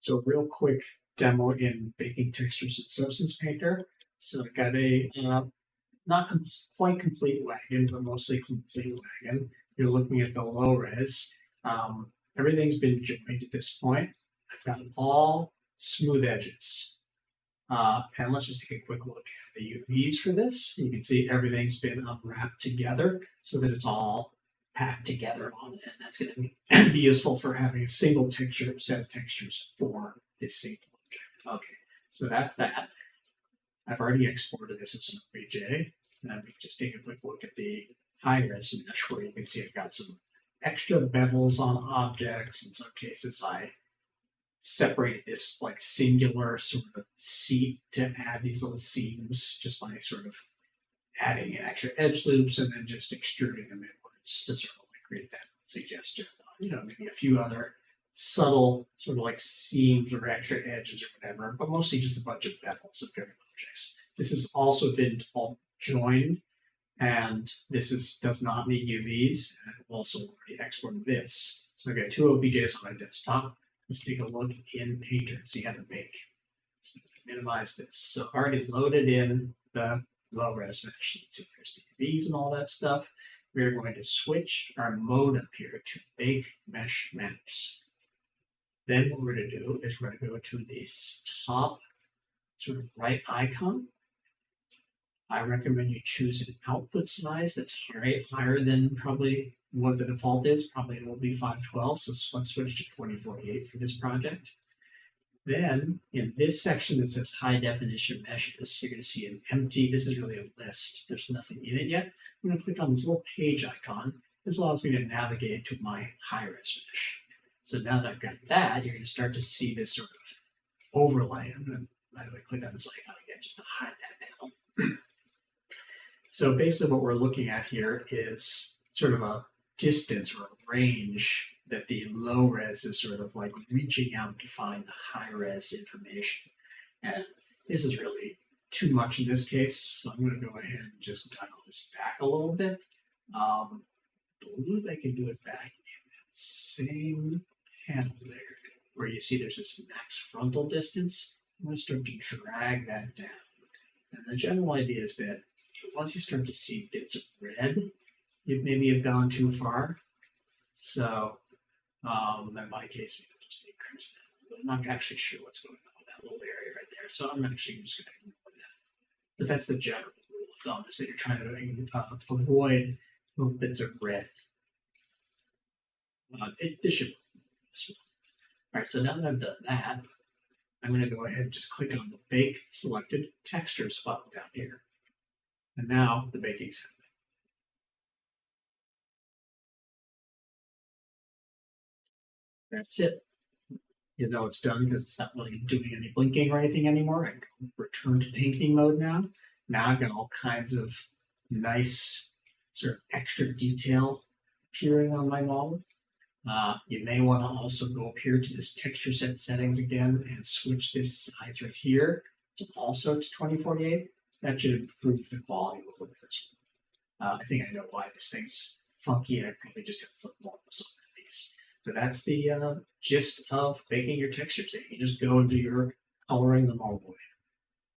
So real quick demo in Baking Textures and Substance Painter. So I got a not quite complete wagon, but mostly complete wagon. You're looking at the low res. Everything's been joined at this point. I've got all smooth edges. And let's just take a quick look at the UVs for this. You can see everything's been unwrapped together so that it's all packed together on it. And that's going to be useful for having a single texture set of textures for this single object. Okay, so that's that. I've already exported this as an OBJ. And we can just take a quick look at the high res mesh where you can see I've got some extra bevels on objects. In some cases, I separated this like singular sort of seat to add these little seams just by sort of adding in extra edge loops and then just extruding them inwards to sort of like create that suggestion. Maybe a few other subtle sort of like seams or extra edges or whatever, but mostly just a bunch of bevels of different objects. This has also been all joined, and this does not need UVs. And I've also already exported this. So I've got two OBJs on my desktop. Let's take a look in Painter and see how to bake. So minimize this. So I already loaded in the low res mesh. You can see there's the UVs and all that stuff. We're going to switch our mode up here to bake mesh maps. Then what we're going to do is we're going to go to this top sort of right icon. I recommend you choose an output size that's higher than probably what the default is. Probably it will be 512, so let's switch to 2048 for this project. Then in this section that says high definition meshes, you're going to see an empty, this is really a list. There's nothing in it yet. I'm going to click on this little page icon. This allows me to navigate to my high res mesh. So now that I've got that, you're going to start to see this sort of overlay. I'm going to, by the way, click on this icon again just to hide that panel. So basically what we're looking at here is sort of a distance or a range that the low res is sort of like reaching out to find the high res information. And this is really too much in this case. So I'm going to go ahead and just dial this back a little bit. I believe I can do it back in that same panel there where you see there's this max frontal distance. I'm going to start to drag that down. And the general idea is that once you start to see bits of red, you maybe have gone too far. So in my case, we can just increase that. I'm not actually sure what's going on with that little area right there. So I'm actually just going to ignore that. But that's the general rule of thumb, is that you're trying to avoid little bits of red. This should work this one. All right, so now that I've done that, I'm going to go ahead and just click on the Bake Selected Textures button down here. And now the baking's happening. That's it. You know it's done because it's not really doing any blinking or anything anymore. I can return to painting mode now. Now I've got all kinds of nice sort of extra detail appearing on my model. You may want to also go up here to this texture set settings again and switch this size right here to also to 2048. That should improve the quality a little bit as well. I think I know why this thing's funky. I probably just have flip more on some of these. But that's the gist of baking your textures. You can just go and do your coloring the normal way.